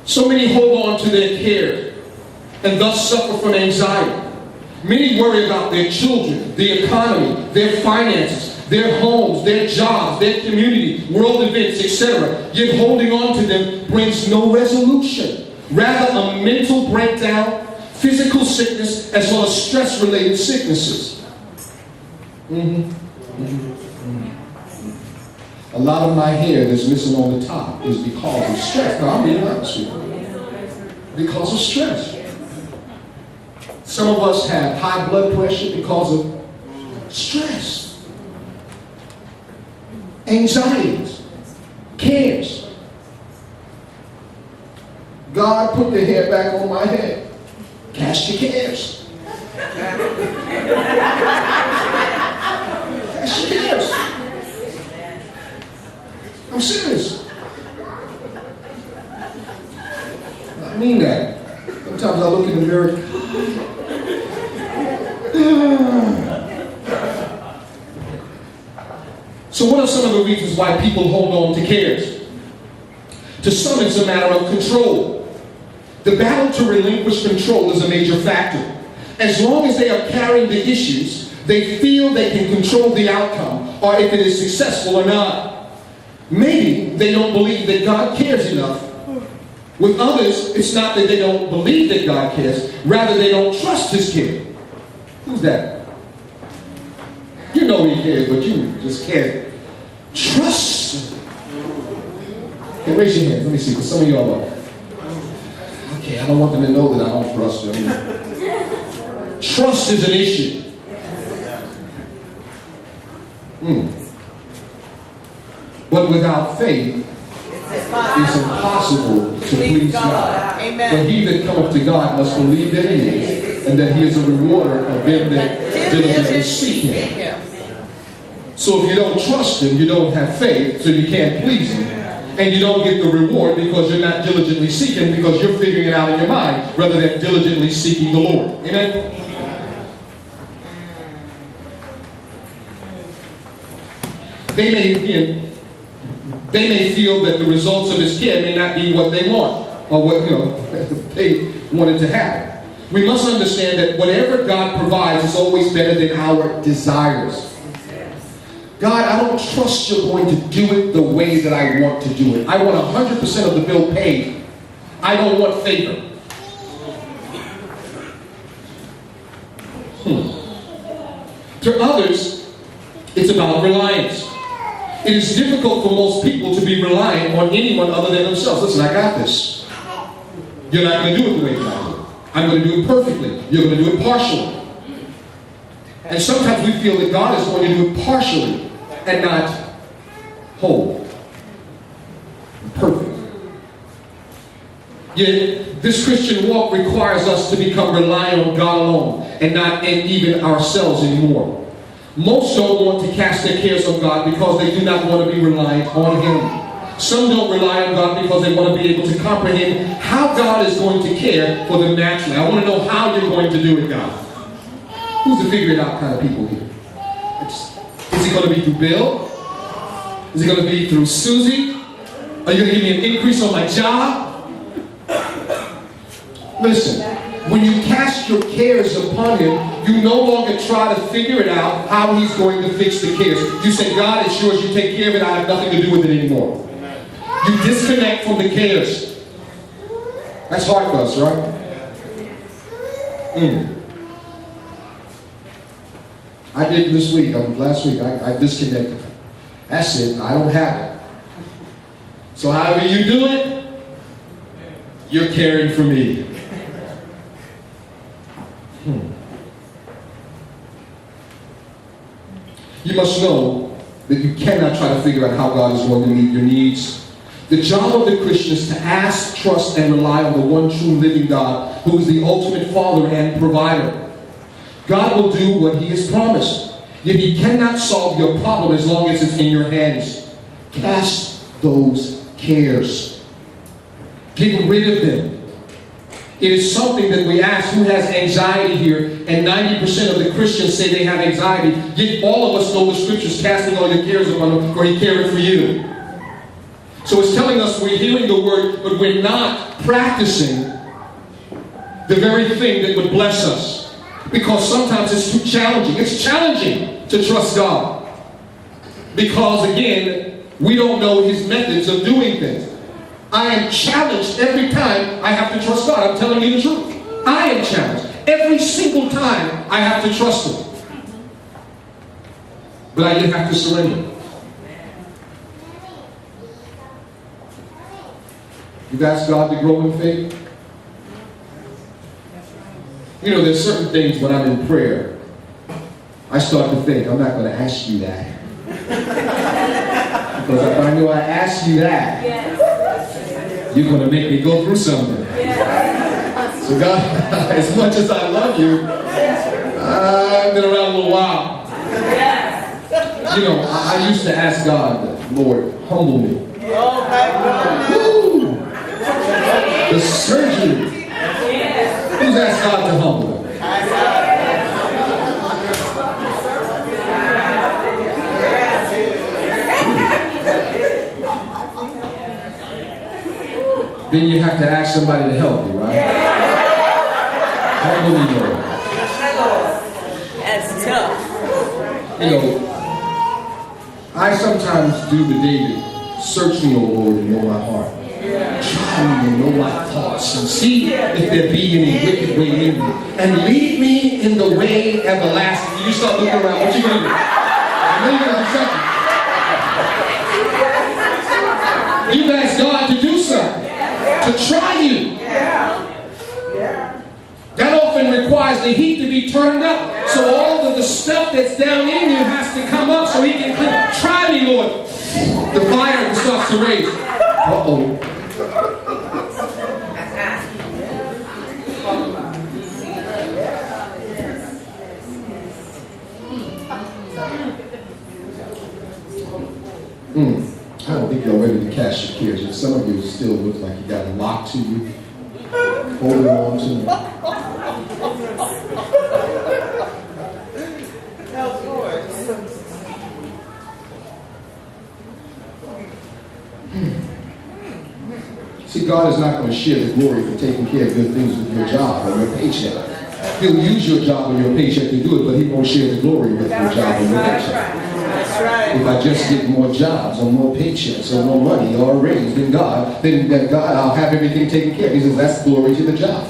So many hold on to their care and thus suffer from anxiety. Many worry about their children, the economy, their finances, their homes, their jobs, their community, world events, etc. Yet holding on to them brings no resolution. Rather, a mental breakdown, physical sickness, as well as stress-related sicknesses. A lot of my hair that's missing on the top is because of stress. Now, I'm being honest with you. Because of stress. Some of us have high blood pressure because of stress. Anxieties. Cares. God, put the hair back on my head. Cast your cares. Cast your cares. I'm serious. I mean that. Sometimes I look in the mirror. So what are some of the reasons why people hold on to cares? To some, it's a matter of control. The battle to relinquish control is a major factor. As long as they are carrying the issues, they feel they can control the outcome, or if it is successful or not. Maybe they don't believe that God cares enough. With others, it's not that they don't believe that God cares, rather they don't trust His care. Who's that? You know He cares, but you just can't trust. Okay, raise your hands. Let me see, because some of y'all are. Okay, I don't want them to know that I don't trust them. Trust is an issue. But without faith, it's impossible to please God. Amen. But he that cometh to God must believe that He is, and that He is a rewarder of them that diligently seek Him. So if you don't trust Him, you don't have faith, so you can't please Him. And you don't get the reward because you're not diligently seeking, because you're figuring it out in your mind rather than diligently seeking the Lord. Amen? They may feel that the results of His care may not be what they want, or what they wanted to happen. We must understand that whatever God provides is always better than our desires. God, I don't trust You're going to do it the way that I want to do it. I want 100% of the bill paid. I don't want favor. To others, it's about reliance. It is difficult for most people to be reliant on anyone other than themselves. Listen, I got this. You're not going to do it the way that I do it. I'm going to do it perfectly. You're going to do it partially. And sometimes we feel that God is going to do it partially and not whole. Perfect. Yet, this Christian walk requires us to become reliant on God alone and not even ourselves anymore. Most don't want to cast their cares on God because they do not want to be reliant on Him. Some don't rely on God because they want to be able to comprehend how God is going to care for them naturally. I want to know how You're going to do it, God. Who's the figure it out kind of people here? Is it going to be through Bill? Is it going to be through Susie? Are you going to give me an increase on my job? Listen, when you cast your cares upon Him, you no longer try to figure it out how He's going to fix the cares. You say, God, it's Yours, You take care of it, I have nothing to do with it anymore. You disconnect from the cares. That's hard for us, right? I did this week, last week, I disconnected. That's it, I don't have it. So however you do it, you're caring for me. You must know that you cannot try to figure out how God is going to meet your needs. The job of the Christian is to ask, trust, and rely on the one true living God, who is the ultimate Father and provider. God will do what He has promised, yet He cannot solve your problem as long as it's in your hands. Cast those cares. Get rid of them. It is something that we ask, who has anxiety here? And 90% of the Christians say they have anxiety. Yet all of us know the scriptures, casting all your cares upon Him, for He careth for you. So it's telling us we're hearing the word, but we're not practicing the very thing that would bless us. Because sometimes it's too challenging. It's challenging to trust God. Because again, we don't know his methods of doing things. I am challenged every time I have to trust God. I'm telling you the truth. I am challenged every single time I have to trust him. But I didn't have to surrender. You've asked God to grow in faith? You know, there's certain things when I'm in prayer, I start to think, I'm not going to ask you that. Because if I know I ask you that, you're going to make me go through something. So God, as much as I love you, I've been around a little while. You know, I used to ask God, Lord, humble me. Woo! The surgery. Who's asked God to humble him? Then you have to ask somebody to help you, right? Humble me, Lord. That's tough. You know, I sometimes do the David, search me, O Lord, and know my heart. Try me and know my thoughts, and see if there be any wicked way in me. And lead me in the way everlasting. You start looking around, what you going to do? I know you're going to do something. You've asked God to do something, to try you. That often requires the heat to be turned up. So all of the stuff that's down in you has to come up so he can try me, Lord. The fire starts to raise. Uh-oh. I don't think you're ready to cast your cares. And some of you still look like you got a lock to you. Holding on to me. See, God is not going to share the glory for taking care of good things with your job or your paycheck. He'll use your job or your paycheck to do it, but he won't share the glory with your job or your paycheck. If I just get more jobs or more paychecks or more money or a raise, then God, I'll have everything taken care of. He says that's glory to the job.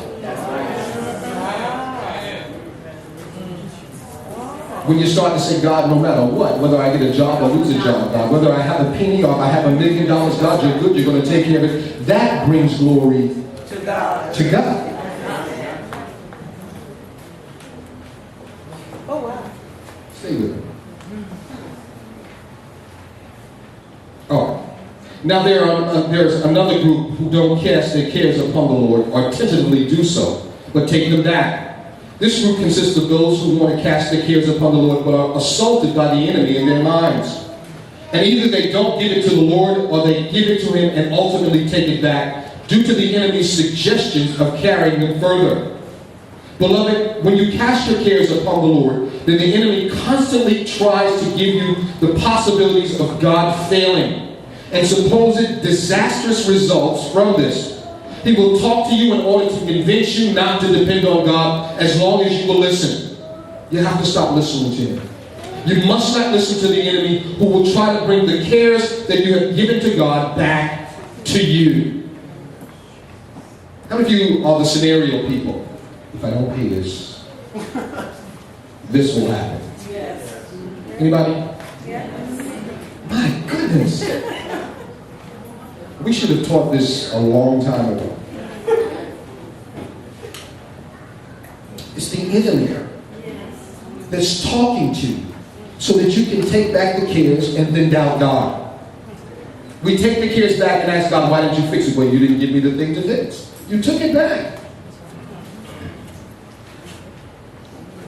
When you start to say, God, no matter what, whether I get a job or lose a job, God, whether I have a penny or if I have $1 million, God, you're good, you're going to take care of it. That brings glory to God. Oh, wow. Stay with me. Oh. Now there's another group who don't cast their cares upon the Lord or tentatively do so, but take them back. This group consists of those who want to cast their cares upon the Lord but are assaulted by the enemy in their minds. And either they don't give it to the Lord or they give it to him and ultimately take it back due to the enemy's suggestions of carrying them further. Beloved, when you cast your cares upon the Lord, then the enemy constantly tries to give you the possibilities of God failing and supposed disastrous results from this. He will talk to you in order to convince you not to depend on God as long as you will listen. You have to stop listening to him. You must not listen to the enemy who will try to bring the cares that you have given to God back to you. How many of you are the scenario people? If I don't pay this, this will happen. Yes. Anybody? Yes. My goodness. We should have taught this a long time ago. It's the enemy that's talking to you so that you can take back the cares and then doubt God. We take the cares back and ask God, why didn't you fix it? Well, you didn't give me the thing to fix. You took it back.